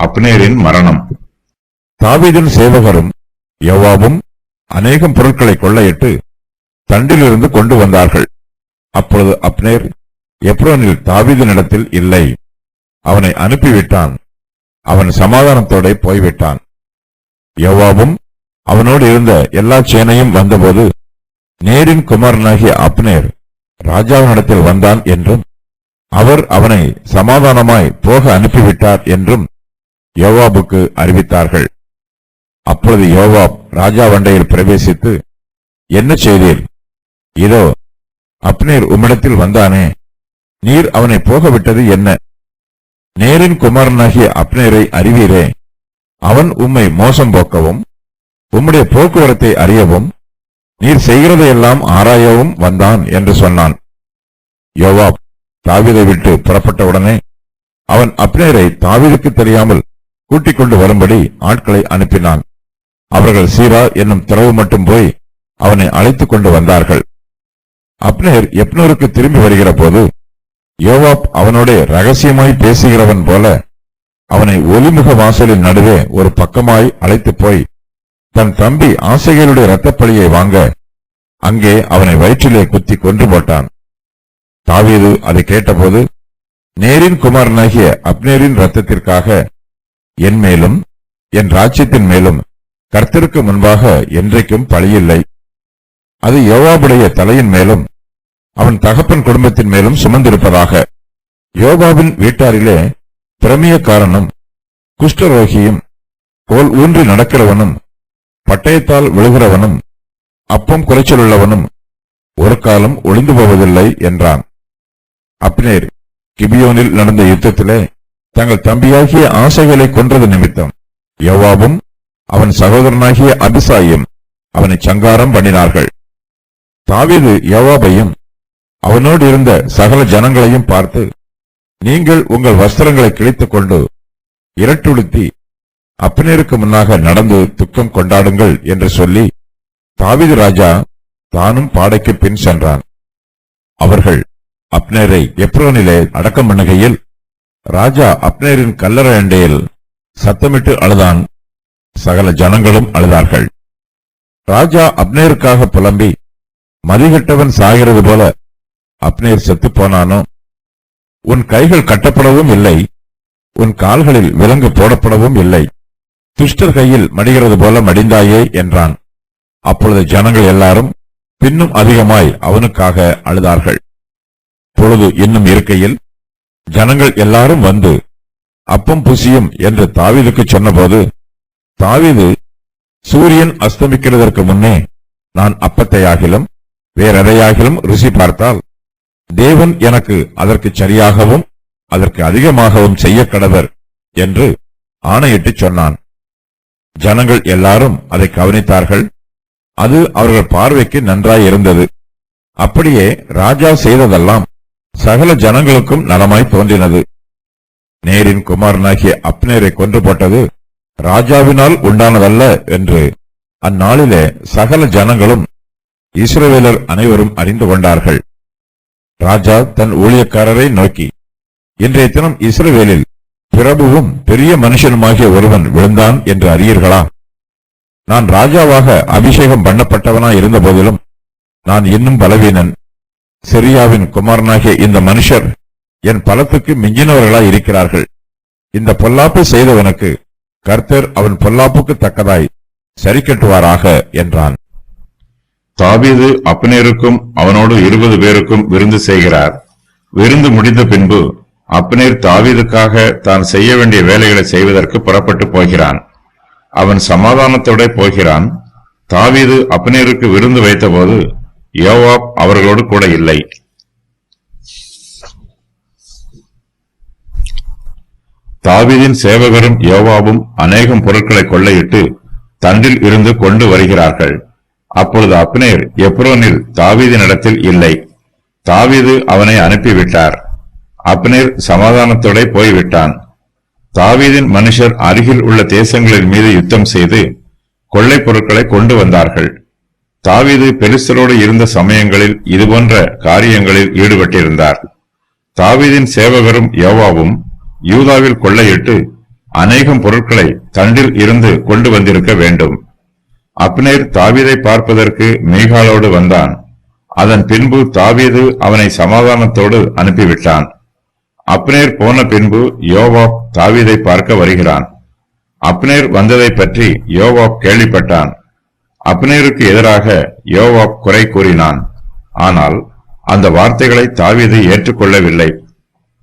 அப்னேரின் மரணம். தாவீதின் சேவகரும் யோவாபும் அநேகம் பொருட்களை கொள்ளையிட்டு தண்டிலிருந்து கொண்டு வந்தார்கள். அப்பொழுது அப்னேர் எப்ரோனில் தாவீதினிடத்தில் இல்லை, அவனை அனுப்பிவிட்டான். அவன் சமாதானத்தோட போய்விட்டான். யோவாபும் அவனோடு இருந்த எல்லா சேனையும் வந்தபோது நேரின் குமாரனாகிய அப்னேர் ராஜாவினிடத்தில் வந்தான் என்றும் அவர் அவனை சமாதானமாய் போக அனுப்பிவிட்டார் என்றும் யோவாபுக்கு அறிவித்தார்கள். அப்பொழுது யோவாப் ராஜாவண்டையில் பிரவேசித்து, என்ன செய்தீர்? இதோ அப்னேர் உம்மிடத்தில் வந்தானே, நீர் அவனை போகவிட்டது என்ன? நேரின் குமாரனாகிய அப்னேரை அறிவீரே, அவன் உம்மை மோசம் போக்கவும் உம்முடைய போக்குவரத்தை அறியவும் நீர் செய்கிறதையெல்லாம் ஆராயவும் வந்தான் என்று சொன்னான். யோவாப் தாவீதை விட்டு புறப்பட்டவுடனே அவன் அப்னேரை தாவீதுக்கு தெரியாமல் கூட்டிக் கொண்டு வரும்படி ஆட்களை அனுப்பினான். அவர்கள் சீரா என்னும் திறவு மட்டும் போய் அவனை அழைத்துக் கொண்டு வந்தார்கள். அப்னேர் எப்னூருக்கு திரும்பி வருகிற போது யோவாப் அவனோட ரகசியமாய் பேசுகிறவன் போல அவனை ஒலிமுக வாசலின் நடுவே ஒரு பக்கமாய் அழைத்து போய் தன் தம்பி ஆசைகளுடைய இரத்தப்பழியை வாங்க அங்கே அவனை வயிற்றிலே குத்தி கொன்று போட்டான். தாவீது அதை கேட்டபோது, நேரின் குமாரனாகிய அப்னேரின் இரத்தத்திற்காக என் மேலும் என் ராஜ்யத்தின் மேலும் கர்த்தருக்கு முன்பாக என்றைக்கும் பழியில்லை. அது யோவாபுடைய தலையின் மேலும் அவன் தகப்பன் குடும்பத்தின் மேலும் சுமந்திருப்பதாக. யோவாபின் வீட்டாரிலே பிரமியக்காரனும் குஷ்டரோகியும் கோல் ஊன்றி நடக்கிறவனும் பட்டயத்தால் விழுகிறவனும் அப்பம் குறைச்சலுள்ளவனும் ஒரு காலம் ஒளிந்து போவதில்லை என்றான். அப்னேர் கிபியோனில் நடந்த யுத்தத்திலே தங்கள் தம்பியாகிய ஆசைகளை கொன்றது நிமித்தம் யோவாபும் அவன் சகோதரனாகிய அபிசாயும் அவனை சங்காரம் பண்ணினார்கள். தாவீது யோவாபையும் அவனோடு இருந்த சகல ஜனங்களையும் பார்த்து, நீங்கள் உங்கள் வஸ்திரங்களை கிழித்துக் கொண்டு இரட்டுடுத்தி அப்னேருக்கு முன்னாக நடந்து துக்கம் கொண்டாடுங்கள் என்று சொல்லி தாவீது ராஜா தானும் பாடைக்கு பின் சென்றான். அவர்கள் அப்னேரை எப்ரோனிலே அடக்கம் பண்ணுகையில் ராஜா அப்னேரின் கல்லறை அண்டையில் சத்தமிட்டு அழுதான். சகல ஜனங்களும் அழுதார்கள். ராஜா அப்னேருக்காக புலம்பி, மதிகட்டவன் சாகிறது போல அப்னேர் செத்துப் போனானோ, உன் கைகள் கட்டப்படவும் இல்லை, உன் கால்களில் விலங்கு போடப்படவும் இல்லை, துஷ்டர் கையில் மடிகிறது போல மடிந்தாயே என்றான். அப்பொழுது ஜனங்கள் எல்லாரும் பின்னும் அதிகமாய் அவனுக்காக அழுதார்கள். பொழுது இன்னும் இருக்கையில் ஜனங்கள் எல்லாரும் வந்து அப்பம் புசியும் என்று தாவீதுக்கு சொன்னபோது, தாவீது, சூரியன் அஸ்தமிக்கிறதற்கு முன்னே நான் அப்பத்தையாகிலும் வேறெதையாகிலும் ருசி பார்த்தால் தேவன் எனக்கு அதற்கு சரியாகவும் அதற்கு அதிகமாகவும் செய்ய கடவர் என்று ஆணையிட்டு சொன்னான். ஜனங்கள் எல்லாரும் அதை கவனித்தார்கள். அது அவர்கள் பார்வைக்கு நன்றாயிருந்தது. அப்படியே ராஜா செய்ததெல்லாம் சகல ஜனங்களுக்கும் நலமாய் தோன்றினது. நேரின் குமாரனாகிய அப்னேரை கொன்று போட்டது ராஜாவினால் உண்டானதல்ல என்று அந்நாளிலே சகல ஜனங்களும் இஸ்ரவேலர் அனைவரும் அறிந்து கொண்டார்கள். ராஜா தன் ஊழியக்காரரை நோக்கி, இன்றைய தினம் இஸ்ரவேலில் பிரபுவும் பெரிய மனுஷனுமாகிய ஒருவன் விழுந்தான் என்று அறியீர்களா? நான் ராஜாவாக அபிஷேகம் பண்ணப்பட்டவனாய் இருந்த போதிலும் நான் இன்னும் பலவீனன். சிரியாவின் குமாரனாகிய இந்த மனுஷர் என் பலத்துக்கு மிஞ்சினவர்களாய் இருக்கிறார்கள். இந்த பொல்லாப்பை செய்தவனுக்கு கர்த்தர் அவன் பொல்லாப்புக்கு தக்கதாய் சரி கட்டுவாராக என்றான். தாவீது அப்னேருக்கும் அவனோடு 20 பேருக்கும் விருந்து செய்கிறார். விருந்து முடிந்த பின்பு அப்னேர் தாவீதுக்காக தான் செய்ய வேண்டிய வேலைகளை செய்வதற்கு புறப்பட்டு போகிறான். அவன் சமாதானத்தோட போகிறான். தாவீது அப்னேருக்கு விருந்து வைத்தபோது யோவாப் அவர்களோடு கூட இல்லை. தாவீதின் சேவகரும் யோவாபும் அநேகம் பொருட்களை கொள்ளையிட்டு தண்டில் இருந்து கொண்டு வருகிறார்கள். அப்பொழுது அப்னேர் எப்ரோனில் தாவீதினிடத்தில் இல்லை. தாவீது அவனை அனுப்பிவிட்டார். அப்னேர் சமாதானத்தோட போய்விட்டான். தாவீதின் மனுஷர் அருகில் உள்ள தேசங்களின் மீது யுத்தம் செய்து கொள்ளை பொருட்களை கொண்டு வந்தார்கள். தாவீது பெலிஸ்தரோடு இருந்த சமயங்களில் இதுபோன்ற காரியங்களில் ஈடுபட்டிருந்தார். தாவீதின் சேவகரும் யோவாபும் யூதாவில் கொள்ளையிட்டு அநேகம் பொருட்களை தண்டில் இருந்து கொண்டு வந்திருக்க வேண்டும். அப்னேர் தாவீதை பார்ப்பதற்கு மீகாலோடு வந்தான். அதன் பின்பு தாவீது அவனை சமாதானத்தோடு அனுப்பிவிட்டான். அப்னேர் போன பின்பு யோவாப் தாவீதை பார்க்க வருகிறான். அப்னேர் வந்ததை பற்றி யோவாப் கேள்விப்பட்டான். அப்னேருக்கு எதிராக யோவாப் குறை கூறினான். ஆனால் அந்த வார்த்தைகளை தாவீது ஏற்றுக்கொள்ளவில்லை.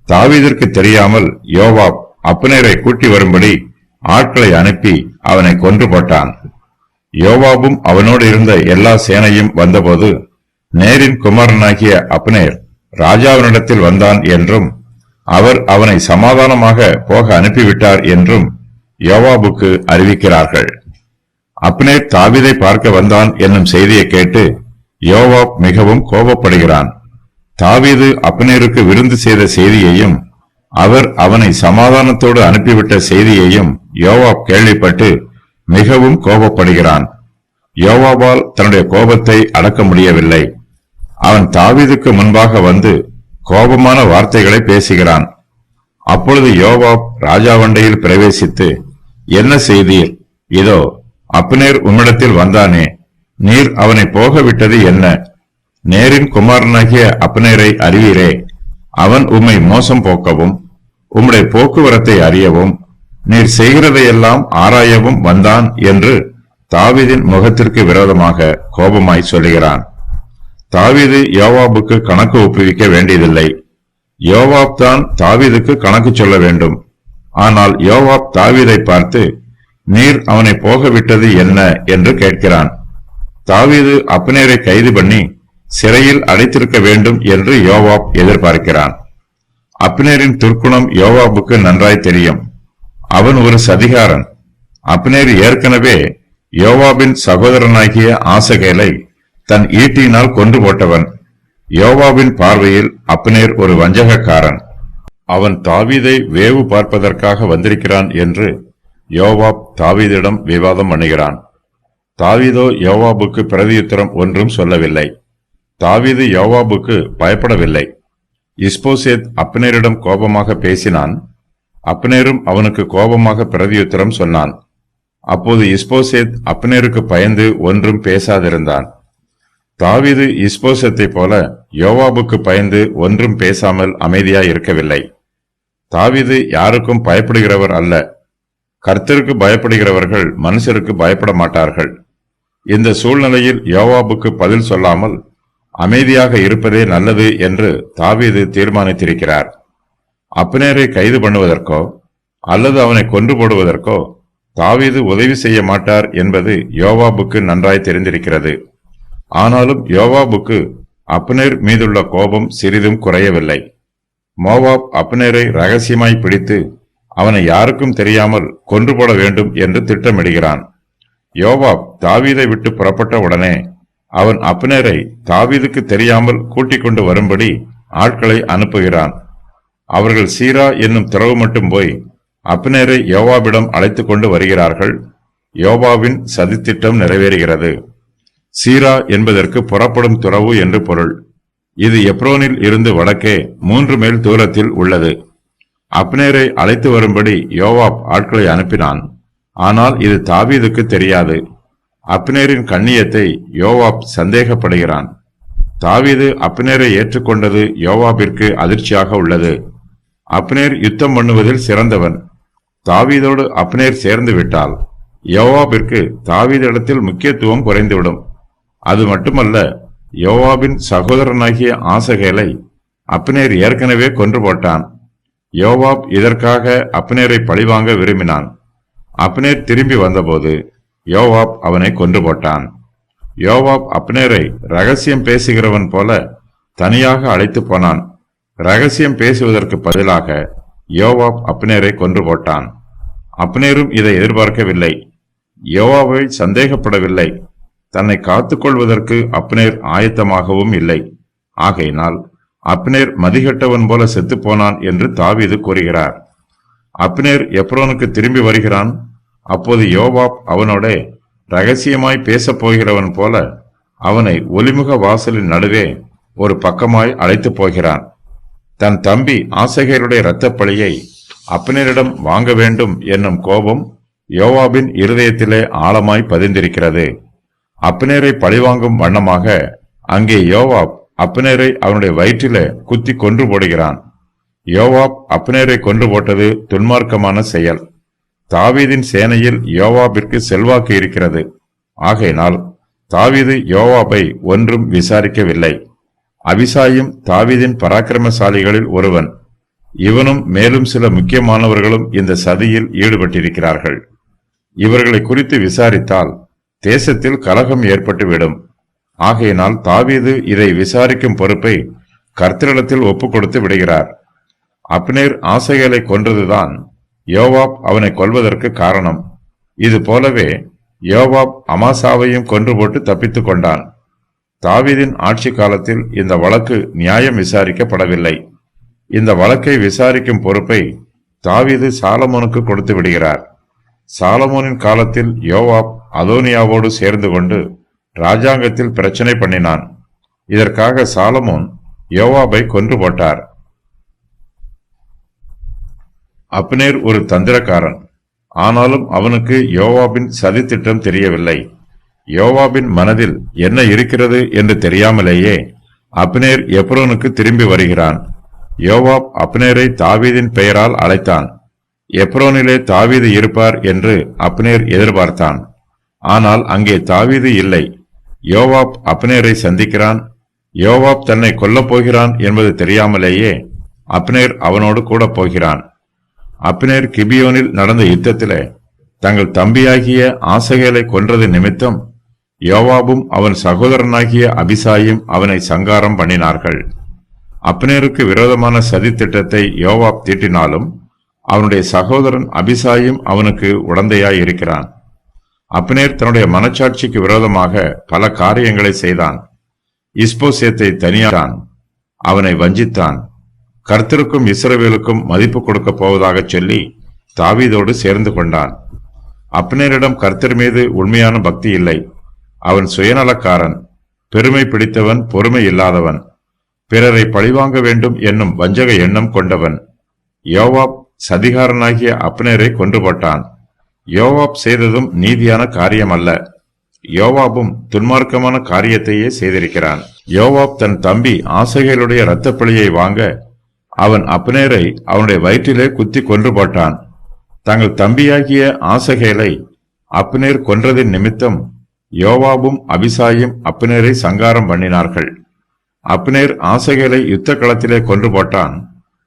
தாவீதிற்கு தெரியாமல் யோவாப் அப்னேரை கூட்டி வரும்படி ஆட்களை அனுப்பி அவனை கொன்று போட்டான். யோவாபும் அவனோடு இருந்த எல்லா சேனையும் வந்தபோது நேரின் குமாரனாகிய அப்னேர் ராஜாவினிடத்தில் வந்தான் என்றும் அவர் அவனை சமாதானமாக போக அனுப்பிவிட்டார் என்றும் யோவாபுக்கு அறிவிக்கிறார்கள். அப்னேர் தாவீதை பார்க்க வந்தான் என்னும் செய்தியை கேட்டு யோவாப் மிகவும் கோபப்படுகிறான். தாவீது அப்னேருக்கு விருந்து செய்த செய்தியையும் அவர் அவனை சமாதானத்தோடு அனுப்பிவிட்ட செய்தியையும் யோவாப் கேள்விப்பட்டு மிகவும் கோபப்படுகிறான். யோவாபால் தன்னுடைய கோபத்தை அடக்க முடியவில்லை. அவன் தாவீதுக்கு முன்பாக வந்து கோபமான வார்த்தைகளை பேசுகிறான். அப்பொழுது யோவாப் ராஜாவண்டையில் பிரவேசித்து, என்ன செய்தீர்? இதோ அப்னேர் உம்மிடத்தில் வந்தானே, நீர் அவனை போக விட்டது என்ன? நேரின் குமாரனாகிய அப்னேரை அறிவீரே. அவன் உம்மை மோசம் போக்கவும் உம்முடைய போக்குவரத்தை அறியவும் நீர் செய்கிறதையெல்லாம் ஆராயவும் வந்தான் என்று தாவீதின் முகத்திற்கு விரோதமாக கோபமாய் சொல்லுகிறான். தாவீது யோவாபுக்கு கணக்கு ஒப்புவிக்க வேண்டியதில்லை. யோவாப் தான் தாவீதுக்கு கணக்கு சொல்ல வேண்டும். ஆனால் யோவாப் தாவீதை பார்த்து, நீர் அவனை போக விட்டது என்ன என்று கேட்கிறான். தாவீது அப்னேரை கைது பண்ணி சிறையில் அடைத்திருக்க வேண்டும் என்று யோவாப் எதிர்பார்க்கிறான். அப்னேரின் துர்க்குணம் யோவாபுக்கு நன்றாய் தெரியும். அவன் ஒரு சதிகாரன். அப்னேர் ஏற்கனவே யோவாபின் சகோதரனாகிய ஆசகேலை தன் ஈட்டியினால் கொன்று போட்டவன். யோவாபின் பார்வையில் அப்னேர் ஒரு வஞ்சகக்காரன். அவன் தாவீதை வேவு பார்ப்பதற்காக வந்திருக்கிறான் என்று யோவாப் தாவீதிடம் விவாதம் பண்ணுகிறான். தாவீதோ யோவாபுக்கு பிரதியுத்தரம் ஒன்றும் சொல்லவில்லை. தாவீது யோவாபுக்கு பயப்படவில்லை. இஸ்போசேத் அப்னேரிடம் கோபமாக பேசினான். அப்னேரும் அவனுக்கு கோபமாக பிரதியுத்தரம் சொன்னான். அப்போது இஸ்போசேத் அப்னேருக்கு பயந்து ஒன்றும் பேசாதிருந்தான். தாவீது இஸ்போசேத்தை போல யோவாபுக்கு பயந்து ஒன்றும் பேசாமல் அமைதியாய் இருக்கவில்லை. தாவீது யாருக்கும் பயப்படுகிறவர் அல்ல. கர்த்தருக்கு பயப்படுகிறவர்கள் மனுஷருக்கு பயப்பட மாட்டார்கள். இந்த சூழ்நிலையில் யோவாபுக்கு பதில் சொல்லாமல் அமைதியாக இருப்பதே நல்லது என்று தாவீது தீர்மானித்திருக்கிறார். அப்னேரை கைது பண்ணுவதற்கோ அல்லது அவனை கொன்று போடுவதற்கோ தாவீது உதவி செய்ய மாட்டார் என்பது யோவாபுக்கு நன்றாய் தெரிந்திருக்கிறது. ஆனாலும் யோவாபுக்கு அப்னேர் மீதுள்ள கோபம் சிறிதும் குறையவில்லை. மோவாப் அப்னேரை ரகசியமாய் பிடித்து அவனை யாருக்கும் தெரியாமல் கொன்று போட வேண்டும் என்று திட்டமிடுகிறான். யோவாப் தாவீதை விட்டு புறப்பட்ட உடனே அவன் அப்னேரை தாவீதுக்கு தெரியாமல் கூட்டிக் கொண்டு வரும்படி ஆட்களை அனுப்புகிறான். அவர்கள் சீரா என்னும் துறவு மட்டும் போய் அப்னேரை யோவாபிடம் அழைத்து கொண்டு வருகிறார்கள். யோவாபின் சதித்திட்டம் நிறைவேறுகிறது. சீரா என்பதற்கு புறப்படும் துறவு என்று பொருள். இது எப்ரோனில் இருந்து வடக்கே 3 மைல் தூரத்தில் உள்ளது. அப்னேரை அழைத்து வரும்படி யோவாப் ஆட்களை அனுப்பினான். ஆனால் இது தாவீதுக்கு தெரியாது. அப்னேரின் கண்ணியத்தை யோவாப் சந்தேகப்படுகிறான். தாவீது அப்னேரை ஏற்றுக்கொண்டது யோவாபிற்கு அதிர்ச்சியாக உள்ளது. அப்னேர் யுத்தம் பண்ணுவதில் சிறந்தவன். தாவீதோடு அப்னேர் சேர்ந்து விட்டால் யோவாபிற்கு தாவீதிடத்தில் முக்கியத்துவம் குறைந்துவிடும். அது மட்டுமல்ல, யோவாபின் சகோதரனாகிய ஆசகேலை அப்னேர் ஏற்கனவே கொன்று போட்டான். யோவாப் இதற்காக அப்னேரை பழிவாங்க விரும்பினான். அப்னேர் திரும்பி வந்தபோது யோவாப் அவனை கொன்று போட்டான். யோவாப் அப்னேரை ரகசியம் பேசுகிறவன் போல தனியாக அழைத்து போனான். ரகசியம் பேசுவதற்கு பதிலாக யோவாப் அப்னேரை கொன்று போட்டான். அப்னேரும் இதை எதிர்பார்க்கவில்லை. யோவாபை சந்தேகப்படவில்லை. தன்னை காத்துக்கொள்வதற்கு அப்னேர் ஆயத்தமாகவும் இல்லை. ஆகையினால் அப்னேர் மதிகட்டவன் போல செத்துப்போனான் என்று தாவீது கூறுகிறார். அப்னேர் எப்ரோனுக்கு திரும்பி வருகிறான். அப்போது யோவாப் அவனோட ரகசியமாய் பேசப் போகிறவன் போல அவனை ஒலிமுக வாசலின் நடுவே ஒரு பக்கமாய் அழைத்து போகிறான். தன் தம்பி ஆசகேலுடைய இரத்தப்பழியை அப்னேரிடம் வாங்க வேண்டும் என்னும் கோபம் யோவாபின் இருதயத்திலே ஆழமாய் பதிந்திருக்கிறது. அப்னேரை பழிவாங்கும் வண்ணமாக அங்கே யோவாப் அப்னேரை அவனுடைய வயிற்றிலே குத்தி கொன்று போடுகிறான். யோவாப் அப்னேரை கொன்று போட்டது துன்மார்க்கமான செயல். தாவீதின் சேனையில் யோவாபிற்கு செல்வாக்கு இருக்கிறது. ஆகையினால் தாவீது யோவாபை ஒன்றும் விசாரிக்கவில்லை. அபிசாயும் தாவீதின் பராக்கிரமசாலிகளில் ஒருவன். இவனும் மேலும் சில முக்கியமானவர்களும் இந்த சதியில் ஈடுபட்டிருக்கிறார்கள். இவர்களை குறித்து விசாரித்தால் தேசத்தில் கலகம் ஏற்பட்டுவிடும். ஆகையினால் தாவீது இதை விசாரிக்கும் பொறுப்பை கர்த்தரிடத்தில் ஒப்புக் கொடுத்து விடுகிறார். அப்னேர் ஆசகேலை கொன்றதுதான் யோவாப் அவனை கொல்வதற்கு காரணம். இது போலவே யோவாப் அமாசாவையும் கொன்று போட்டு தப்பித்துக் கொண்டான். தாவீதின் ஆட்சி காலத்தில் இந்த வழக்கு நியாயம் விசாரிக்கப்படவில்லை. இந்த வழக்கை விசாரிக்கும் பொறுப்பை தாவீது சாலமோனுக்கு கொடுத்து விடுகிறார். சாலமோனின் காலத்தில் யோவாப் அதோனியாவோடு சேர்ந்து கொண்டு ராஜாங்கத்தில் பிரச்சனை பண்ணினான். இதற்காக சாலமோன் யோவாபை கொன்று போட்டார். அப்னேர் ஒரு தந்திரக்காரன். ஆனாலும் அவனுக்கு யோவாபின் சதி திட்டம் தெரியவில்லை. யோவாபின் மனதில் என்ன இருக்கிறது என்று தெரியாமலேயே அப்னேர் எப்ரோனுக்கு திரும்பி வருகிறான். யோவாப் அப்னேரை தாவீதின் பெயரால் அழைத்தான். எப்ரோனிலே தாவீது இருப்பார் என்று அப்னேர் எதிர்பார்த்தான். ஆனால் அங்கே தாவீது இல்லை. யோவாப் அப்னேரை சந்திக்கிறான். யோவாப் தன்னை கொல்லப் போகிறான் என்பது தெரியாமலேயே அப்னேர் அவனோடு கூட போகிறான். அப்னேர் கிபியோனில் நடந்த யுத்தத்திலே தங்கள் தம்பியாகிய ஆசகேலை கொன்றது நிமித்தம் யோவாபும் அவன் சகோதரனாகிய அபிசாயும் அவனை சங்காரம் பண்ணினார்கள். அப்னேருக்கு விரோதமான சதி திட்டத்தை யோவாப் தீட்டினாலும் அவனுடைய சகோதரன் அபிசாயும் அவனுக்கு உடந்தையாய் இருக்கிறான். அப்னேர் தன்னுடைய மனச்சாட்சிக்கு விரோதமாக பல காரியங்களை செய்தான். இஸ்போசேத்தை தனியான், அவனை வஞ்சித்தான். கர்த்தருக்கும் இஸ்ரவேலுக்கும் மதிப்பு கொடுக்க போவதாக சொல்லி தாவீதோடு சேர்ந்து கொண்டான். அப்னேரிடம் கர்த்தர் மீது உண்மையான பக்தி இல்லை. அவன் சுயநலக்காரன், பெருமை பிடித்தவன், பொறுமை இல்லாதவன், பிறரை பழிவாங்க வேண்டும் என்னும் வஞ்சக எண்ணம் கொண்டவன். யோவாப் சதிகாரனாகிய அப்னேரை கொன்று போட்டான். யோவாப் செய்ததும் நீதியான காரியம் அல்ல. யோவாபும் துன்மார்க்கமான காரியத்தையே செய்திருக்கிறான். யோவாப் தன் தம்பி ஆசகேலுடைய இரத்தப்பழியை வாங்க அவன் அப்னேரை அவனுடைய வயிற்றிலே குத்தி கொன்று போட்டான். தங்கள் தம்பியாகிய ஆசகேலை அப்னேர் கொன்றதின் நிமித்தம் யோவாபும் அபிசாயும் அப்னேரை சங்காரம் பண்ணினார்கள். அப்னேர் ஆசகேலை யுத்த களத்திலே கொன்று போட்டான்.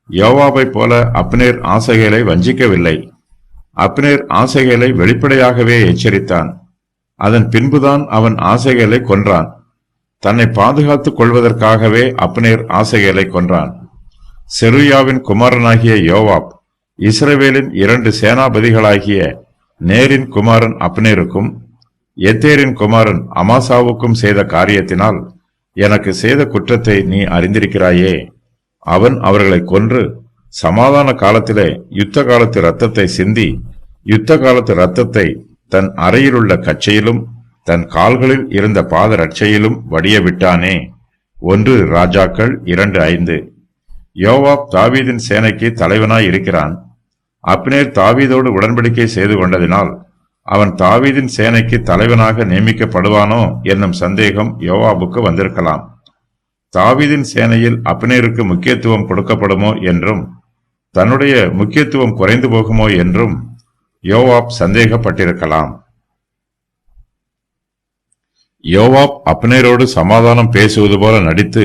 யோவாபை போல அப்னேர் ஆசகேலை வஞ்சிக்கவில்லை. அப்னேர் ஆசகேலை வெளிப்படையாகவே எச்சரித்தான். அதன் பின்புதான் அவன் ஆசகேலை கொன்றான். தன்னை பாதுகாத்துக் கொள்வதற்காகவே அப்னேர் ஆசகேலை கொன்றான். செருயாவின் குமாரனாகிய யோவாப் இஸ்ரவேலின் 2 சேனாபதிகளாகிய நேரின் குமாரன் அப்னேருக்கும் எத்தேரின் குமாரன் அமாசாவுக்கும் செய்த காரியத்தினால் எனக்கு செய்த குற்றத்தை நீ அறிந்திருக்கிறாயே. அவன் அவர்களை கொன்று சமாதான காலத்திலே யுத்த காலத்து இரத்தத்தை சிந்தி யுத்த காலத்து இரத்தத்தை தன் அறையிலுள்ள கச்சையிலும் தன் கால்களில் இருந்த பாத ரட்சையிலும் வடிய விட்டானே. 1 ராஜாக்கள் 2:5. யோவாப் தாவீதின் சேனைக்கு தலைவனாய் இருக்கிறான். அப்னேர் தாவீதோடு உடன்படிக்கை செய்து கொண்டதினால் அவன் தாவீதின் சேனைக்கு தலைவனாக நியமிக்கப்படுவானோ என்னும் சந்தேகம் யோவாபுக்கு வந்திருக்கலாம். தாவீதின் சேனையில் அப்னேருக்கு முக்கியத்துவம் கொடுக்கப்படுமோ என்றும் தன்னுடைய முக்கியத்துவம் குறைந்து போகுமோ என்றும் யோவாப் சந்தேகப்பட்டிருக்கலாம். யோவாப் அப்னேரோடு சமாதானம் பேசுவது போல நடித்து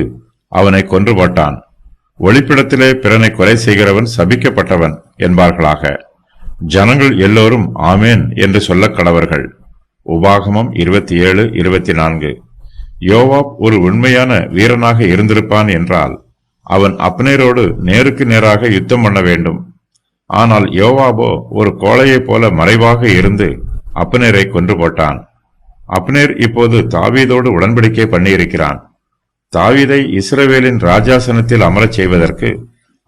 அவனை கொன்று போட்டான். ஒளிப்பிடத்திலே பிறனை கொலை செய்கிறவன் சபிக்கப்பட்டவன் என்பார்களாக. ஜனங்கள் எல்லோரும் ஆமேன் என்று சொல்லக் கடவர்கள். உபாகமம் 27:24. யோவாப் ஒரு உண்மையான வீரனாக இருந்திருப்பான் என்றால் அவன் அப்னேரோடு நேருக்கு நேராக யுத்தம் பண்ண வேண்டும். ஆனால் யோவாபோ ஒரு கோழையைப் போல மறைவாக இருந்து அப்னேரை கொன்று போட்டான். அப்னேர் இப்போது தாவீதோடு உடன்படிக்கை பண்ணியிருக்கிறான். தாவீதை இஸ்ரவேலின் ராஜாசனத்தில் அமரச் செய்வதற்கு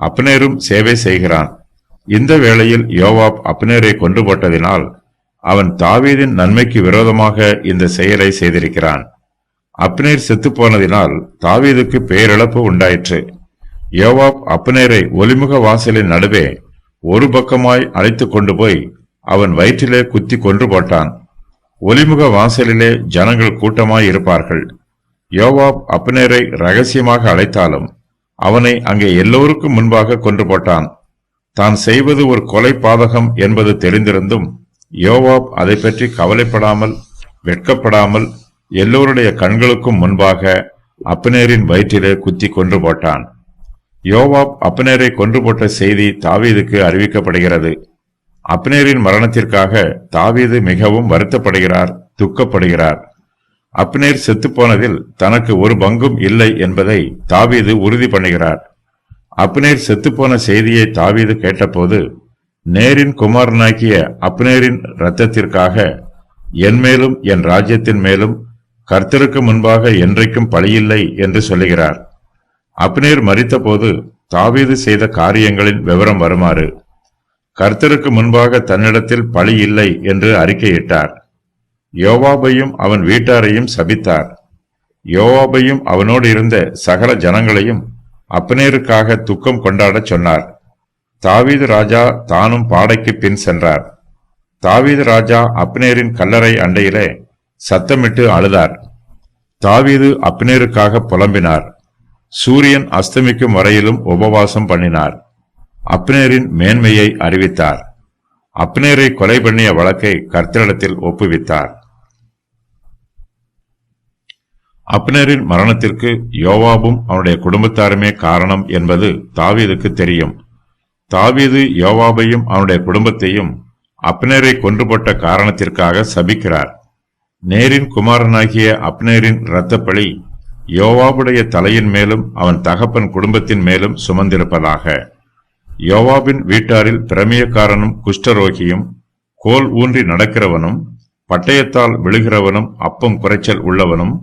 அப்னேரும் சேவை செய்கிறான். இந்த வேளையில் யோவாப் அப்னேரை கொன்று போட்டதினால் அவன் தாவீதின் நன்மைக்கு விரோதமாக இந்த செயலை செய்திருக்கிறான். அப்னேர் செத்துப்போனதினால் தாவீதுக்கு பேரிழப்பு உண்டாயிற்று. யோவாப் அப்னேரை ஒலிமுக வாசலின் நடுவே ஒரு பக்கமாய் அழைத்துக் கொண்டு போய் அவன் வயிற்றிலே குத்தி கொன்று போட்டான். ஒலிமுக வாசலிலே ஜனங்கள் கூட்டமாய் இருப்பார்கள். யோவாப் அப்னேரை ரகசியமாக அழைத்தாலும் அவனை அங்கே எல்லோருக்கும் முன்பாக கொன்று போட்டான். தான் செய்வது ஒரு கொலை பாதகம் என்பது தெரிந்திருந்தும் யோவாப் அதை பற்றி கவலைப்படாமல் வெட்கப்படாமல் எல்லோருடைய கண்களுக்கும் முன்பாக அப்னேரின் வயிற்றிலே குத்தி கொன்று போட்டான். யோவாப் அப்னேரை கொன்று போட்ட செய்தி தாவீதுக்கு அறிவிக்கப்படுகிறது. அப்னேரின் மரணத்திற்காக தாவீது மிகவும் வருத்தப்படுகிறார், துக்கப்படுகிறார். அப்னேர் செத்துப்போனதில் தனக்கு ஒரு பங்கும் இல்லை என்பதை தாவீது உறுதி பண்ணுகிறார். அப்னேர் செத்துப்போன செய்தியை தாவீது கேட்டபோது, நேரின் குமாரனாகிய அப்னேரின் இரத்தத்திற்காக என் மேலும் என் ராஜ்யத்தின் மேலும் கர்த்தருக்கு முன்பாக என்றைக்கும் பழியில்லை என்று சொல்லுகிறார். அப்னேர் மரித்தபோது தாவீது செய்த காரியங்களின் விவரம் வருமாறு: கர்த்தருக்கு முன்பாக தன்னிடத்தில் பழி இல்லை என்று அறிக்கையிட்டார். யோவாபையும் அவன் வீட்டாரையும் சபித்தார். யோவாபையும் அவனோடு இருந்த சகல ஜனங்களையும் அப்னேருக்காக துக்கம் கொண்டாடச் சொன்னார். தாவீது ராஜா தானும் பாடைக்கு பின் சென்றார். தாவீது ராஜா அப்னேரின் கல்லறை அண்டையிலே சத்தமிட்டு அழுதார். தாவீது அப்னேருக்காக புலம்பினார். சூரியன் அஸ்தமிக்கும் வரையிலும் உபவாசம் பண்ணினார். அப்னேரின் மேன்மையை அறிவித்தார். அப்னேரை கொலை பண்ணிய வழக்கை கர்த்தரிடத்தில் ஒப்புவித்தார். அப்னேரின் மரணத்திற்கு யோவாபும் அவனுடைய குடும்பத்தாருமே காரணம் என்பது தாவீதுக்கு தெரியும். தாவீது யோவாபையும் அவனுடைய குடும்பத்தையும் அப்னேரை கொன்று போட்ட காரணத்திற்காக சபிக்கிறார். நேரின் குமாரனாகிய அப்னேரின் இரத்தப்பழி யோவாபுடைய தலையின் மேலும் அவன் தகப்பன் குடும்பத்தின் மேலும் சுமந்திருப்பதாக. யோவாபின் வீட்டாரில் பிரமியக்காரனும் குஷ்டரோகியும் கோல் ஊன்றி நடக்கிறவனும் பட்டயத்தால் விழுகிறவனும் அப்பம் குறைச்சல் உள்ளவனும்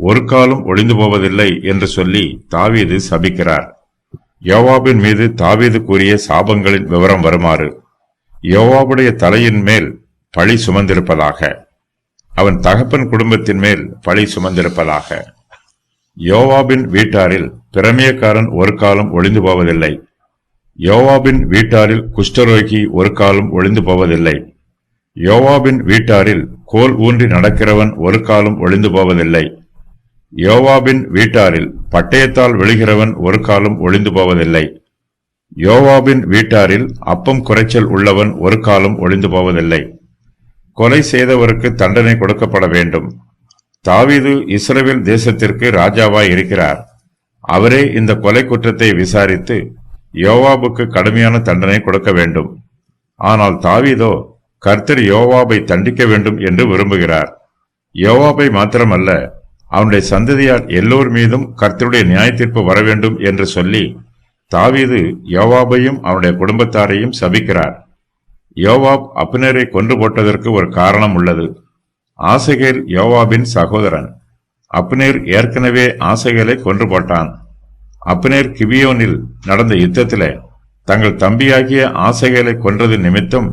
ஒரு காலம் ஒளிந்து போவதில்லை என்று சொல்லி தாவீது சபிக்கிறார். யோவாபின் மீது தாவீது கூறிய சாபங்களின் விவரம் வருமாறு: யோவாபுடைய தலையின் மேல் பழி சுமந்திருப்பதாக, அவன் தகப்பன் குடும்பத்தின் மேல் பழி சுமந்திருப்பதாக. யோவாபின் வீட்டாரில் பிரமியக்காரன் ஒரு காலம் ஒளிந்து போவதில்லை. யோவாபின் வீட்டாரில் குஷ்டரோகி ஒரு காலம் ஒளிந்து போவதில்லை. யோவாபின் வீட்டாரில் கோல் ஊன்றி நடக்கிறவன் ஒரு காலம் ஒளிந்து போவதில்லை. யோவாபின் வீட்டாரில் பட்டயத்தால் விழுகிறவன் ஒரு காலம் ஒளிந்து போவதில்லை. யோவாபின் வீட்டாரில் அப்பம் குறைச்சல் உள்ளவன் ஒரு காலம் ஒளிந்து போவதில்லை. கொலை செய்தவருக்கு தண்டனை கொடுக்கப்பட வேண்டும். தாவீது இஸ்ரவேல் தேசத்திற்கு ராஜாவாய் இருக்கிறார். அவரே இந்த கொலை குற்றத்தை விசாரித்து யோவாபுக்கு கடுமையான தண்டனை கொடுக்க வேண்டும். ஆனால் தாவீதோ கர்த்தர் யோவாபை தண்டிக்க வேண்டும் என்று விரும்புகிறார். யோவாபை மாத்திரமல்ல, அவனுடைய சந்ததியார் எல்லோர் மீதும் கர்த்தருடைய நியாயத்தீர்ப்பு வர வேண்டும் என்று சொல்லி தாவீது யோவாபையும் அவனுடைய குடும்பத்தாரையும் சபிக்கிறார். யோவாப் அப்னேரை கொன்று போட்டதற்கு ஒரு காரணம் உள்ளது. ஆசகேல் யோவாபின் சகோதரன். அப்னேர் ஏற்கனவே ஆசகேலை கொன்று போட்டான். அப்னேர் கிபியோனில் நடந்த யுத்தத்திலே தங்கள் தம்பியாகிய ஆசகேலை கொன்றது நிமித்தம்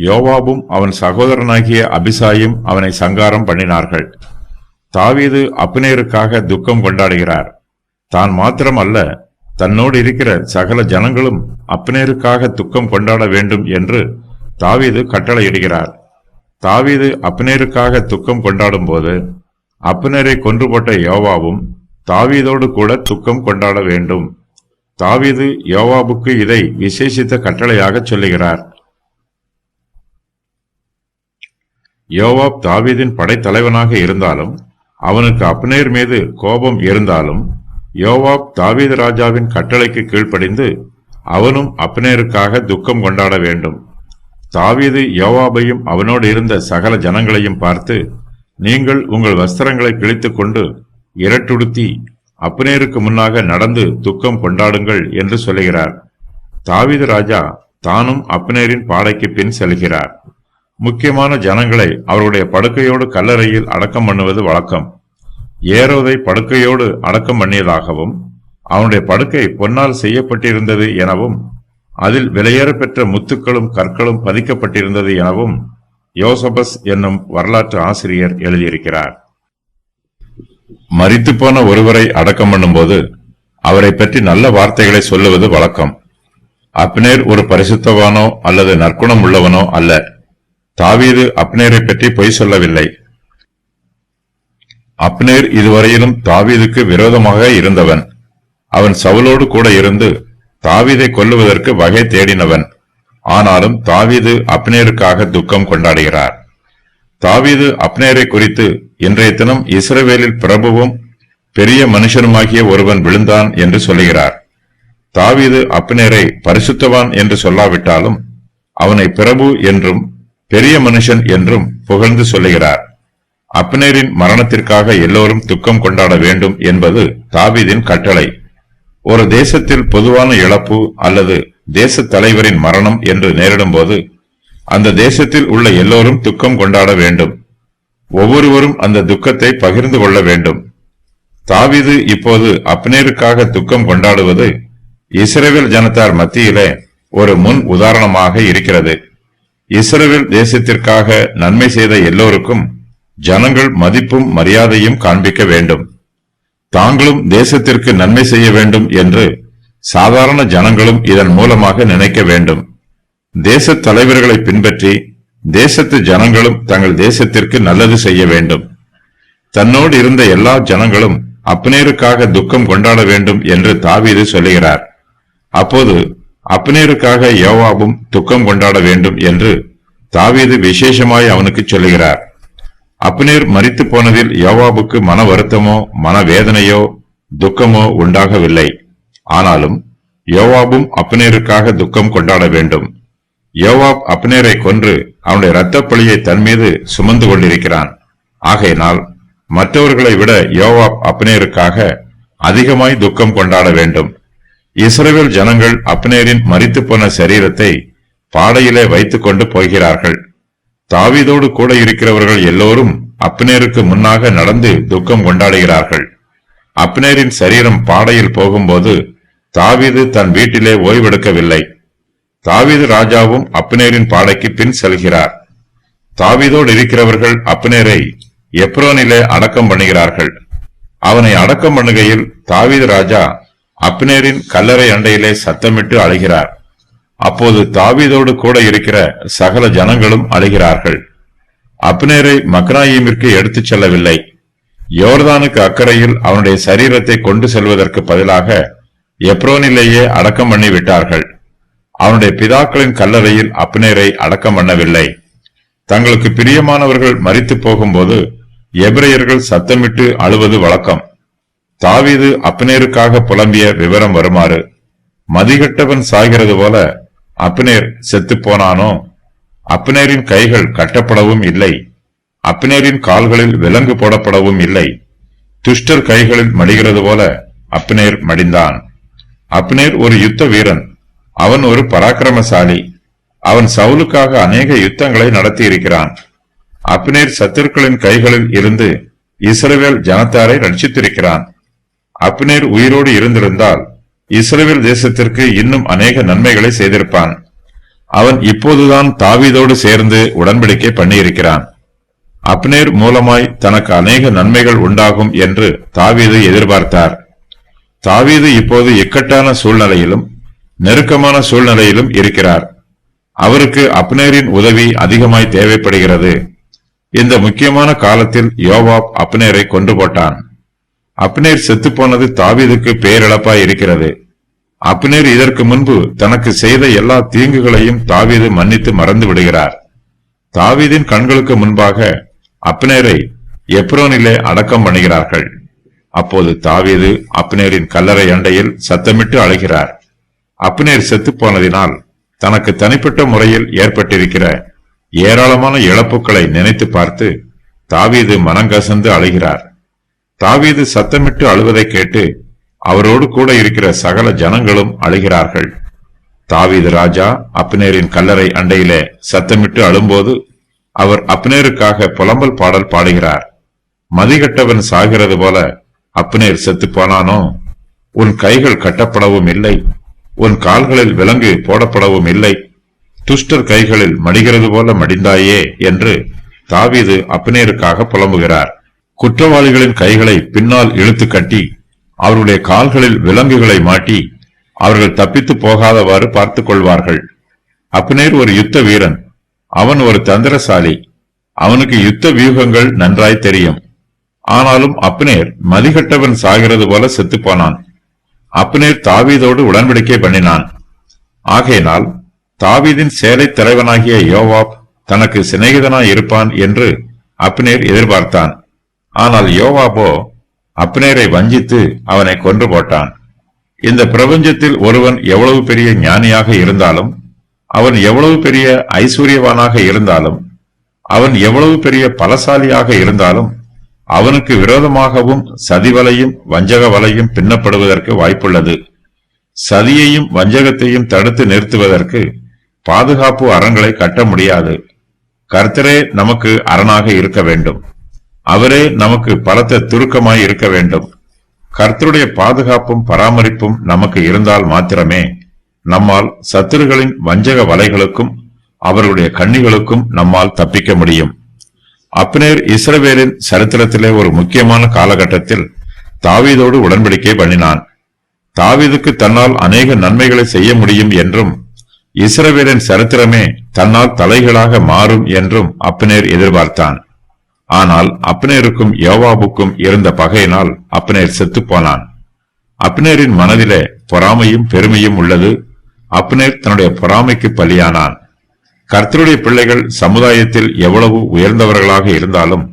யோவாபும் அவன் சகோதரனாகிய அபிசாயும் அவனை சங்காரம் பண்ணினார்கள். தாவீது அப்னேருக்காக துக்கம் கொண்டாடுகிறார். தான் மாத்திரம் அல்ல, தன்னோடு இருக்கிற சகல ஜனங்களும் அப்னேருக்காக துக்கம் கொண்டாட வேண்டும் என்று தாவீது கட்டளையிடுகிறார். தாவீது அப்னேருக்காக துக்கம் கொண்டாடும் போது அப்னேரை கொன்று போட்ட யோவாபும் தாவீதோடு கூட துக்கம் கொண்டாட வேண்டும். தாவீது யோவாபுக்கு இதை விசேஷித்த கட்டளையாக சொல்லுகிறார். யோவாப் தாவீதின் படைத்தலைவனாக இருந்தாலும் அவனுக்கு அப்னேர் மீது கோபம் இருந்தாலும் யோவாப் தாவீது ராஜாவின் கட்டளைக்கு கீழ்ப்படிந்து அவனும் அப்னேருக்காக துக்கம் கொண்டாட வேண்டும். தாவீது யோவாபையும் அவனோடு இருந்த சகல ஜனங்களையும் பார்த்து, நீங்கள் உங்கள் வஸ்திரங்களை கிழித்துக் கொண்டு இரட்டுடுத்தி அப்னேருக்கு முன்னாக நடந்து துக்கம் கொண்டாடுங்கள் என்று சொல்லுகிறார். தாவீது ராஜா தானும் அப்னேரின் பாடைக்கு பின் செல்கிறார். முக்கியமான ஜனங்களை அவருடைய படுக்கையோடு கல்லறையில் அடக்கம் பண்ணுவது வழக்கம். ஏரோதை படுக்கையோடு அடக்கம் பண்ணியதாகவும் அவனுடைய படுக்கை பொன்னால் செய்யப்பட்டிருந்தது எனவும் அதில் விலையேற பெற்ற முத்துக்களும் கற்களும் பதிக்கப்பட்டிருந்தது எனவும் யோசபஸ் என்னும் வரலாற்று ஆசிரியர் எழுதியிருக்கிறார். மரித்து போன ஒருவரை அடக்கம் பண்ணும்போது அவரை பற்றி நல்ல வார்த்தைகளை சொல்லுவது வழக்கம். அப்னேர் ஒரு பரிசுத்தவானோ அல்லது நற்குணம் உள்ளவனோ அல்ல. தாவீது அப்னேரை பற்றி பொய் சொல்லவில்லை. அப்னேர் இதுவரையிலும் தாவீதுக்கு விரோதமாக இருந்தவன். அவன் சவுலோடு கூட இருந்து தாவீதை கொல்லுவதற்கு வகை தேடினவன். ஆனாலும் தாவீது அப்னேருக்காக துக்கம் கொண்டாடுகிறார். தாவீது அப்னேரை குறித்து, இன்றைய தினம் இஸ்ரவேலில் பிரபுவும் பெரிய மனுஷனுமாகிய ஒருவன் விழுந்தான் என்று சொல்லுகிறார். தாவீது அப்னேரை பரிசுத்தவான் என்று சொல்லாவிட்டாலும் அவனை பிரபு என்றும் பெரிய மனுஷன் என்றும் புகழ்ந்து சொல்லுகிறார். அப்னேரின் மரணத்திற்காக எல்லோரும் துக்கம் கொண்டாட வேண்டும் என்பது தாவீதின் கட்டளை. ஒரு தேசத்தில் பொதுவான இழப்பு அல்லது தேச தலைவரின் மரணம் என்று நேரிடும் போது அந்த தேசத்தில் உள்ள எல்லோரும் துக்கம் கொண்டாட வேண்டும். ஒவ்வொருவரும் அந்த துக்கத்தை பகிர்ந்து கொள்ள வேண்டும். தாவீது இப்போது அப்னேருக்காக துக்கம் கொண்டாடுவது இஸ்ரவேல் ஜனத்தார் மத்தியிலே ஒரு முன் உதாரணமாக இருக்கிறது. இஸ்ரவேல் தேசத்திற்காக நன்மை செய்த எல்லோருக்கும் ஜனங்கள் மதிப்பும் மரியாதையும் காண்பிக்க வேண்டும். தாங்களும் தேசத்திற்கு நன்மை செய்ய வேண்டும் என்று சாதாரண ஜனங்களும் இதன் மூலமாக நினைக்க வேண்டும். தேச தலைவர்களை பின்பற்றி தேசத்து ஜனங்களும் தங்கள் தேசத்திற்கு நல்லது செய்ய வேண்டும். தன்னோடு இருந்த எல்லா ஜனங்களும் அப்னேருக்காக துக்கம் கொண்டாட வேண்டும் என்று தாவீது சொல்லுகிறார். அப்போது அப்னேருக்காக யோவாபும் துக்கம் கொண்டாட வேண்டும் என்று தாவீது விசேஷமாய் அவனுக்கு சொல்லுகிறார். அப்னேர் மரித்து போனதில் யோவாபுக்கு மன வருத்தமோ மனவேதனையோ துக்கமோ உண்டாகவில்லை. ஆனாலும் யோவாபும் அப்னேருக்காக துக்கம் கொண்டாட வேண்டும். யோவாப் அப்னேரை கொன்று அவனுடைய இரத்தப் பழியை தன் மீது சுமந்து கொண்டிருக்கிறான். ஆகையினால் மற்றவர்களை விட யோவாப் அப்னேருக்காக அதிகமாய் துக்கம் கொண்டாட வேண்டும். இஸ்ரவேல் ஜனங்கள் அப்னேரின் மரித்து போன சரீரத்தை பாடையிலே வைத்துக் கொண்டு போகிறார்கள். தாவீதோடு கூட இருக்கிறவர்கள் எல்லோரும் அப்னேருக்கு முன்னாக நடந்து துக்கம் கொண்டாடுகிறார்கள். அப்னேரின் சரீரம் பாடையில் போகும்போது தாவீது தன் வீட்டிலே ஓய்வெடுக்கவில்லை. தாவீது ராஜாவும் அப்னேரின் பாடைக்கு பின் செல்கிறார். தாவீதோடு இருக்கிறவர்கள் அப்னேரை எப்ரோனிலே அடக்கம் பண்ணுகிறார்கள். அவனை அடக்கம் பண்ணுகையில் தாவீது ராஜா அப்னேரின் கல்லறை அண்டையிலே சத்தமிட்டு அழுகிறார். அப்போது தாவீதோடு கூட இருக்கிற சகல ஜனங்களும் அழுகிறார்கள். அப்னேரை மக்னாயீமிற்கு எடுத்துச் செல்லவில்லை. யோர்தானுக்கு அக்கறையில் அவனுடைய சரீரத்தை கொண்டு செல்வதற்கு பதிலாக எப்ரோனிலேயே அடக்கம் பண்ணி விட்டார்கள். அவனுடைய பிதாக்களின் கல்லறையில் அப்னேரை அடக்கம் பண்ணவில்லை. தங்களுக்கு பிரியமானவர்கள் மரித்து போகும்போது எபிரேயர்கள் சத்தமிட்டு அழுவது வழக்கம். தாவீது அப்னேருக்காக புலம்பிய விவரம் வருமாறு: மதிகட்டவன் சாகிறது போல அப்னேர் செத்து போனானோ? அப்னேரின் கைகள் கட்டப்படவும் இல்லை, அப்னேரின் கால்களில் விலங்கு போடப்படவும் இல்லை. துஷ்டர் கைகளில் மடிகிறது போல அப்னேர் மடிந்தான். அப்னேர் ஒரு யுத்த வீரன். அவன் ஒரு பராக்கிரமசாலி. அவன் சவுலுக்காக அநேக யுத்தங்களை நடத்தி இருக்கிறான். அப்னேர் சத்துருக்களின் கைகளில் இருந்து இஸ்ரவேல் ஜனத்தாரை ரட்சித்திருக்கிறான். அப்னேர் உயிரோடு இருந்திருந்தால் இஸ்ரவேல் தேசத்திற்கு இன்னும் அநேக நன்மைகளை செய்திருப்பான். அவன் இப்போதுதான் தாவீதோடு சேர்ந்து உடன்படிக்கை பண்ணியிருக்கிறான். அப்னேர் மூலமாய் தனக்கு அநேக நன்மைகள் உண்டாகும் என்று தாவீது எதிர்பார்த்தார். தாவீது இப்போது இக்கட்டான சூழ்நிலையிலும் நெருக்கமான சூழ்நிலையிலும் இருக்கிறார். அவருக்கு அப்னேரின் உதவி அதிகமாய் தேவைப்படுகிறது. இந்த முக்கியமான காலத்தில் யோவாப் அப்னேரை கொன்று போட்டான். அப்னேர் செத்துப்போனது தாவீதுக்கு பேரிழப்பாய் இருக்கிறது. அப்னேர் இதற்கு முன்பு தனக்கு செய்த எல்லா தீங்குகளையும் தாவீது மன்னித்து மறந்து விடுகிறார். தாவீதின் கண்களுக்கு முன்பாக அப்னேரை எப்ரோனிலே அடக்கம் பண்ணுகிறார்கள். அப்போது தாவீது அப்னேரின் கல்லறை அண்டையில் சத்தமிட்டு அழுகிறார். அப்னேர் செத்துப்போனதினால் தனக்கு தனிப்பட்ட முறையில் ஏற்பட்டிருக்கிற ஏராளமான இழப்புகளை நினைத்து பார்த்து தாவீது மனங்கசந்து அழுகிறார். தாவீது சத்தமிட்டு அழுவதை கேட்டு அவரோடு கூட இருக்கிற சகல ஜனங்களும் அழுகிறார்கள். தாவீது ராஜா அப்னேரின் கல்லறை அண்டையிலே சத்தமிட்டு அழும்போது அவர் அப்னேருக்காக புலம்பல் பாடல் பாடுகிறார். மதிகட்டவன் சாகிறது போல அப்னேர் செத்து போனானோ? உன் கைகள் கட்டப்படவும் இல்லை, உன் கால்களில் விலங்கு போடப்படவும் இல்லை. துஷ்டர் கைகளில் மடிகிறது போல மடிந்தாயே என்று தாவீது அப்னேருக்காக புலம்புகிறார். குற்றவாளிகளின் கைகளை பின்னால் இழுத்து கட்டி அவருடைய கால்களில் விலங்குகளை மாட்டி அவர்கள் தப்பித்து போகாதவாறு பார்த்துக் கொள்வார்கள். அப்னேர் ஒரு யுத்த வீரன், அவன் ஒரு தந்திரசாலி, அவனுக்கு யுத்த வியூகங்கள் நன்றாய் தெரியும். ஆனாலும் அப்னேர் மதிகட்டவன் சாகிறது போல செத்துப்போனான். அப்னேர் தாவீதோடு உடன்படிக்கை பண்ணினான். ஆகையினால் தாவீதின் சேலை தலைவனாகிய யோவாப் தனக்கு சிநேகிதனாய் இருப்பான் என்று அப்னேர் எதிர்பார்த்தான். ஆனால் யோவாபோ அப்னேரை வஞ்சித்து அவனை கொன்று போட்டான். இந்த பிரபஞ்சத்தில் ஒருவன் எவ்வளவு பெரிய ஞானியாக இருந்தாலும், அவன் எவ்வளவு பெரிய ஐஸ்வர்யவானாக இருந்தாலும், அவன் எவ்வளவு பெரிய பலசாலியாக இருந்தாலும், அவனுக்கு விரோதமாகவும் சதிவலையும் வஞ்சக வலையும் பின்னப்படுவதற்கு வாய்ப்புள்ளது. சதியையும் வஞ்சகத்தையும் தடுத்து நிறுத்துவதற்கு பாதுகாப்பு அரணங்களை கட்ட முடியாது. கர்த்தரே நமக்கு அரணாக இருக்க வேண்டும். அவரே நமக்கு பலத்த துருக்கமாய் இருக்க வேண்டும். கர்த்தருடைய பாதுகாப்பும் பராமரிப்பும் நமக்கு இருந்தால் மாத்திரமே நம்மால் சத்துருகளின் வஞ்சக வலைகளுக்கும் அவர்களுடைய கண்ணிகளுக்கும் நம்மால் தப்பிக்க முடியும். அப்னேர் இஸ்ரவேலின் சரித்திரத்திலே ஒரு முக்கியமான காலகட்டத்தில் தாவீதோடு உடன்படிக்கை பண்ணினான். தாவீதுக்கு தன்னால் அநேக நன்மைகளை செய்ய முடியும் என்றும், இஸ்ரவேலின் சரித்திரமே தன்னால் தலைகளாக மாறும் என்றும் அப்னேர் எதிர்பார்த்தான். ஆனால் அப்னேருக்கும் யோவாபுக்கும் இருந்த பகையினால் அப்னேர் செத்துப்போனான். அப்னேரின் மனதிலே பொறாமையும் பெருமையும் உள்ளது. அப்னேர் தன்னுடைய பொறாமைக்கு பலியானான். கர்த்தருடைய பிள்ளைகள் சமுதாயத்தில் எவ்வளவு உயர்ந்தவர்களாக இருந்தாலும்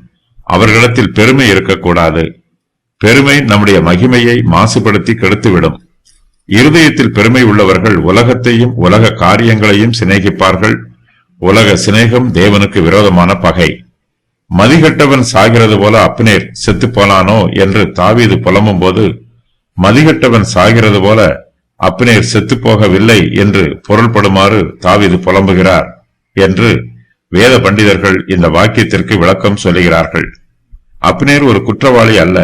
அவர்களிடத்தில் பெருமை இருக்கக்கூடாது. பெருமை நம்முடைய மகிமையை மாசுபடுத்தி கெடுத்துவிடும். இருதயத்தில் பெருமை உள்ளவர்கள் உலகத்தையும் உலக காரியங்களையும் சிநேகிப்பார்கள். உலக சிநேகம் தேவனுக்கு விரோதமான பகை. மதிகட்டவன் சாகிறது போல அப்னேர் செத்து போனானோ என்று தாவீது புலம்பும் போது, மதிகட்டவன் சாகிறது போல அப்னேர் செத்து போகவில்லை என்று பொருள்படுமாறு தாவீது புலம்புகிறார் என்று வேத பண்டிதர்கள் இந்த வாக்கியத்திற்கு விளக்கம் சொல்லுகிறார்கள். அப்னேர் ஒரு குற்றவாளி அல்ல.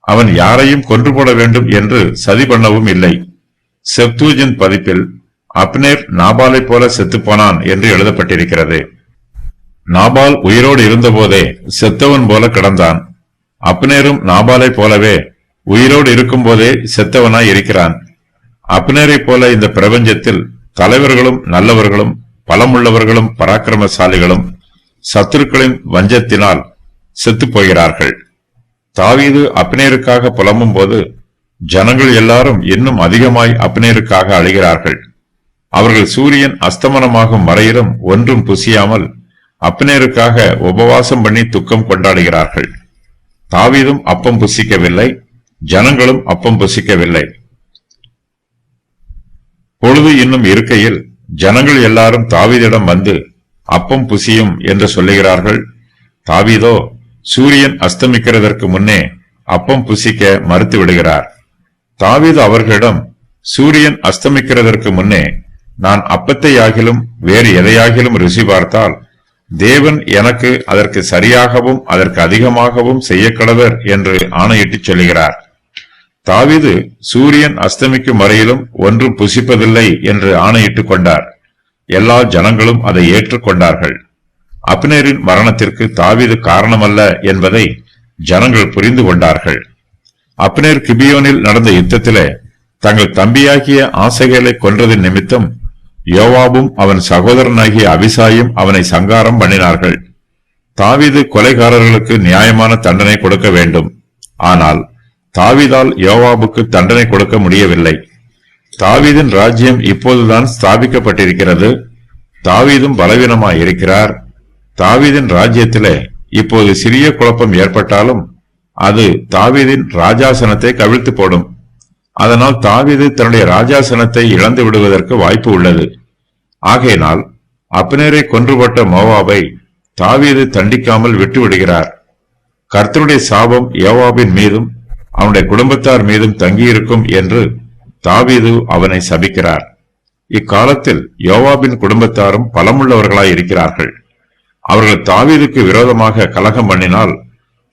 அவன் யாரையும் கொன்று போட வேண்டும் என்று சதி பண்ணவும் இல்லை. செப்தூஜின் பதிப்பில் அப்னேர் நாபாலை போல செத்துப்போனான் என்று எழுதப்பட்டிருக்கிறது. நாபால் உயிரோடு இருந்தபோதே செத்தவன் போல கிடந்தான். அப்னேரும் நாபாலை போலவே உயிரோடு இருக்கும் போதே செத்தவனாய் இருக்கிறான். அப்னேரை போல இந்த பிரபஞ்சத்தில் தலைவர்களும் நல்லவர்களும் பலமுள்ளவர்களும் பராக்கிரமசாலிகளும் சத்துருக்களின் வஞ்சத்தினால் செத்து போகிறார்கள். தாவீது அப்னேருக்காக புலம்பும் போது ஜனங்கள் எல்லாரும் இன்னும் அதிகமாய் அப்னேருக்காக அழுகிறார்கள். அவர்கள் சூரியன் அஸ்தமனமாகும் வரையிலும் ஒன்றும் புசியாமல் அப்னேருக்காக உபவாசம் பண்ணி துக்கம் கொண்டாடுகிறார்கள். தாவீதும் அப்பம் புசிக்கவில்லை, ஜனங்களும் அப்பம் புசிக்கவில்லை. பொழுது இன்னும் இருக்கையில் ஜனங்கள் எல்லாரும் தாவீதிடம் வந்து அப்பம் புசியும் என்று சொல்லுகிறார்கள். தாவீதோ சூரியன் அஸ்தமிக்கிறதற்கு முன்னே அப்பம் புசிக்க மறுத்து விடுகிறார். தாவீது அவர்களிடம், சூரியன் அஸ்தமிக்கிறதற்கு முன்னே நான் அப்பத்தை ஆகிலும் வேறு எதையாகிலும் ருசி பார்த்தால் தேவன் எனக்கு அதற்கு சரியாகவும் அதற்கு அதிகமாகவும் செய்ய கடவர் என்று ஆணையிட்டு சொல்லுகிறார். தாவீது சூரியன் அஸ்தமிக்கும் வரையிலும் ஒன்றும் புசிப்பதில்லை என்று ஆணையிட்டுக் கொண்டார். எல்லா ஜனங்களும் அதை ஏற்றுக்கொண்டார்கள். அப்னேரின் மரணத்திற்கு தாவீது காரணமல்ல என்பதை ஜனங்கள் புரிந்து கொண்டார்கள். அப்னேர் கிபியோனில் நடந்த யுத்தத்திலே தங்கள் தம்பியாகிய ஆசகேலை கொன்றதின் நிமித்தம் யோவாபும் அவன் சகோதரனாகிய அபிசாயும் அவனை சங்காரம் பண்ணினார்கள். தாவீது கொலைகாரர்களுக்கு நியாயமான தண்டனை கொடுக்க வேண்டும். ஆனால் தாவீதால் யோவாபுக்கு தண்டனை கொடுக்க முடியவில்லை. தாவீதின் ராஜ்யம் இப்போதுதான் ஸ்தாபிக்கப்பட்டிருக்கிறது. தாவீதும் பலவீனமாய் இருக்கிறார். தாவீதின் ராஜ்யத்திலே இப்போது சிறிய குழப்பம் ஏற்பட்டாலும் அது தாவீதின் ராஜாசனத்தை கவிழ்த்து போடும். அதனால் தாவீது தன்னுடைய ராஜாசனத்தை இழந்து விடுவதற்கு வாய்ப்பு உள்ளது. ஆகையினால் அப்னேரை கொன்றுபட்ட மோவாபை தாவீது தண்டிக்காமல் விட்டு விடுகிறார். கர்த்தருடைய சாபம் யோவாபின் மீதும் அவனுடைய குடும்பத்தார் மீதும் தங்கியிருக்கும் என்று தாவீது அவனை சபிக்கிறார். இக்காலத்தில் யோவாபின் குடும்பத்தாரும் பலமுள்ளவர்களாய் இருக்கிறார்கள். அவர்கள் தாவீதுக்கு விரோதமாக கலகம் பண்ணினால்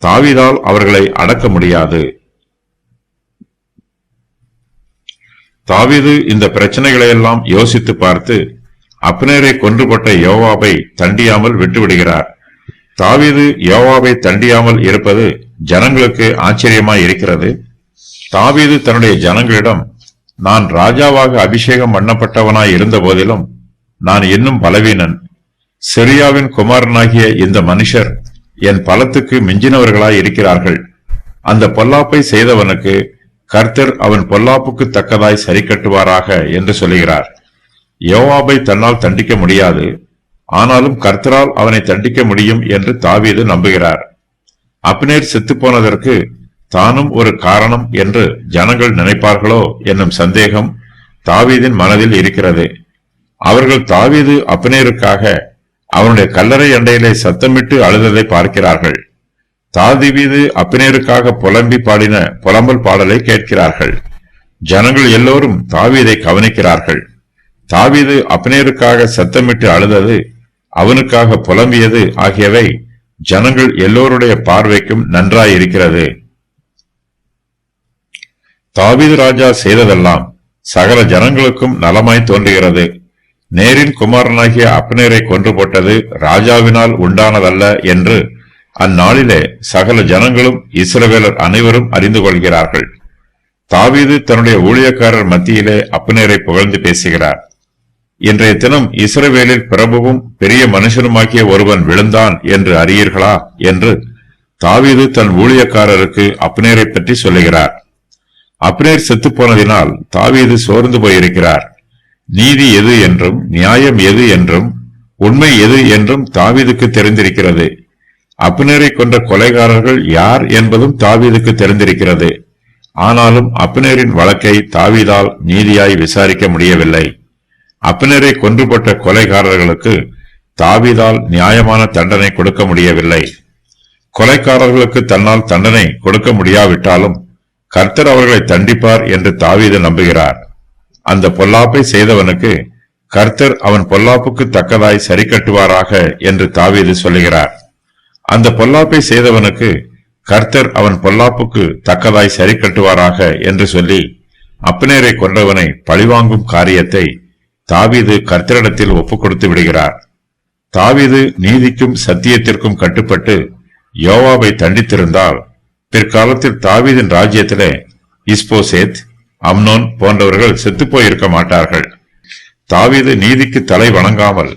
தாவீதால் அவர்களை அடக்க முடியாது. தாவீது இந்த பிரச்சனைகளையெல்லாம் யோசித்து பார்த்து அப்னேரை கொன்றுபட்ட யோவாபை தண்டியாமல் விட்டுவிடுகிறார். தாவீது யோவாபை தண்டியாமல் இருப்பது ஜனங்களுக்கு ஆச்சரியமாய் இருக்கிறது. தாவீது தன்னுடைய ஜனங்களிடம், நான் ராஜாவாக அபிஷேகம் பண்ணப்பட்டவனாய் இருந்த போதிலும் நான் இன்னும் பலவீனன். செரியாவின் குமாரனாகிய இந்த மனுஷர் என் பலத்துக்கு மிஞ்சினவர்களாய் இருக்கிறார்கள். அந்த பொல்லாப்பை செய்தவனுக்கு கர்த்தர் அவன் பொல்லாப்புக்கு தக்கதாய் சரி கட்டுவாராக என்று சொல்லுகிறார். யோவாபை தன்னால் தண்டிக்க முடியாது, ஆனாலும் கர்த்தரால் அவனை தண்டிக்க முடியும் என்று தாவீது நம்புகிறார். அப்னேர் செத்துப்போனதற்கு தானும் ஒரு காரணம் என்று ஜனங்கள் நினைப்பார்களோ என்னும் சந்தேகம் தாவீதின் மனதில் இருக்கிறது. அவர்கள் தாவீது அப்னேருக்காக அவனுடைய கல்லறை அண்டையிலே சத்தமிட்டு அழுததை பார்க்கிறார்கள். தாவீது அப்னேருக்காக புலம்பி பாடின புலம்பல் பாடலை கேட்கிறார்கள். ஜனங்கள் எல்லோரும் தாவீதை கவனிக்கிறார்கள். தாவீது அப்னேருக்காக சத்தமிட்டு அழுதது, அவனுக்காக புலம்பியது ஆகியவை ஜனங்கள் எல்லோருடைய பார்வைக்கும் நன்றாயிருக்கிறது. தாவீது ராஜா செய்ததெல்லாம் சகல ஜனங்களுக்கும் நலமாய் தோன்றுகிறது. நேரின் குமாரனாகிய அப்னேரை கொன்று போட்டது ராஜாவினால் உண்டானதல்ல என்று அந்நாளிலே சகல ஜனங்களும் இஸ்ரவேலர் அனைவரும் அறிந்து கொள்கிறார்கள். தாவீது தன்னுடைய ஊழியக்காரர் மத்தியிலே அப்னேரை புகழ்ந்து பேசுகிறார். இன்றைய தினம் இஸ்ரவேலில் பிரபுவும் பெரிய மனுஷனுமாகிய ஒருவன் விழுந்தான் என்று அறியீர்களா என்று தாவீது தன் ஊழியக்காரருக்கு அப்னேரை பற்றி சொல்லுகிறார். அப்னேர் செத்துப்போனதினால் தாவீது சோர்ந்து போயிருக்கிறார். நீதி எது என்றும் நியாயம் எது என்றும் உண்மை எது என்றும் தாவீதுக்கு தெரிந்திருக்கிறது. அப்னேரை கொன்ற கொலைகாரர்கள் யார் என்பதும் தாவீதுக்கு தெரிந்திருக்கிறது. ஆனாலும் அப்னேரின் வழக்கை தாவீதால் நீதியாய் விசாரிக்க முடியவில்லை. அப்னேரை கொன்று போட்ட கொலைகாரர்களுக்கு தாவீதால் நியாயமான தண்டனை கொடுக்க முடியவில்லை. கொலைக்காரர்களுக்கு தன்னால் தண்டனை கொடுக்க முடியாவிட்டாலும் கர்த்தர் அவர்களை தண்டிப்பார் என்று தாவீது நம்புகிறார். அந்த பொல்லாப்பை செய்தவனுக்கு கர்த்தர் அவன் பொல்லாப்புக்கு தக்கதாய் சரி கட்டுவாராக என்று தாவீது சொல்லுகிறார். அந்த பொல்லாப்பை செய்தவனுக்கு கர்த்தர் அவன் பொல்லாப்புக்கு தக்கதாய் சரி கட்டுவாராக என்று சொல்லி அப்னேரை கொன்றவனை பழிவாங்கும் காரியத்தை தாவீது கர்த்தரிடத்தில் ஒப்புக் கொடுத்து விடுகிறார். தாவீது நீதிக்கும் சத்தியத்திற்கும் கட்டுப்பட்டு யோவாபை தண்டித்திருந்தால் பிற்காலத்தில் தாவீதின் ராஜ்யத்திலே இஸ்போசேத், அம்னோன் போன்றவர்கள் செத்துப்போயிருக்க மாட்டார்கள். தாவீது நீதிக்கு தலை வணங்காமல்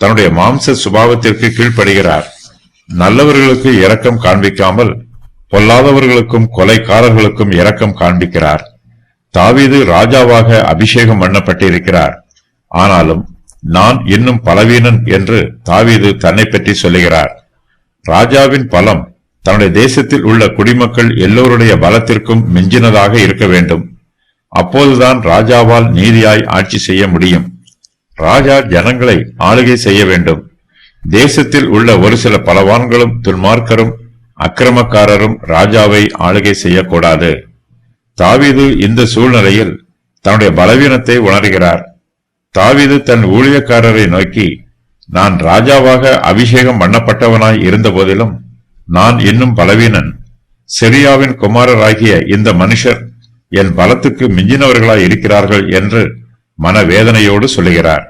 தன்னுடைய மாம்ச சுபாவத்திற்கு கீழ்ப்படுகிறார். நல்லவர்களுக்கு இரக்கம் காண்பிக்காமல் பொல்லாதவர்களுக்கும் கொலைக்காரர்களுக்கும் இரக்கம் காண்பிக்கிறார். தாவீது ராஜாவாக அபிஷேகம் பண்ணப்பட்டிருக்கிறார். ஆனாலும் நான் இன்னும் பலவீனன் என்று தாவீது தன்னை பற்றி சொல்லுகிறார். ராஜாவின் பலம் தன்னுடைய தேசத்தில் உள்ள குடிமக்கள் எல்லோருடைய பலத்திற்கும் மிஞ்சினதாக இருக்க வேண்டும். அப்போதுதான் ராஜாவால் நீதியாய் ஆட்சி செய்ய முடியும். ராஜா ஜனங்களை ஆளுகை செய்ய வேண்டும். தேசத்தில் உள்ள ஒரு சில பலவான்களும் துன்மார்க்கரும் அக்கிரமக்காரரும் ராஜாவை ஆளுகை செய்யக்கூடாது. தாவீது இந்த சூழ்நிலையில் தன்னுடைய பலவீனத்தை உணர்கிறார். தாவீது தன் ஊழியக்காரரை நோக்கி, நான் ராஜாவாக அபிஷேகம் பண்ணப்பட்டவனாய் இருந்த போதிலும் நான் இன்னும் பலவீனன். செரியாவின் குமாரராகிய இந்த மனுஷர் என் பலத்துக்கு மிஞ்சினவர்களாய் இருக்கிறார்கள் என்று மனவேதனையோடு சொல்லுகிறார்.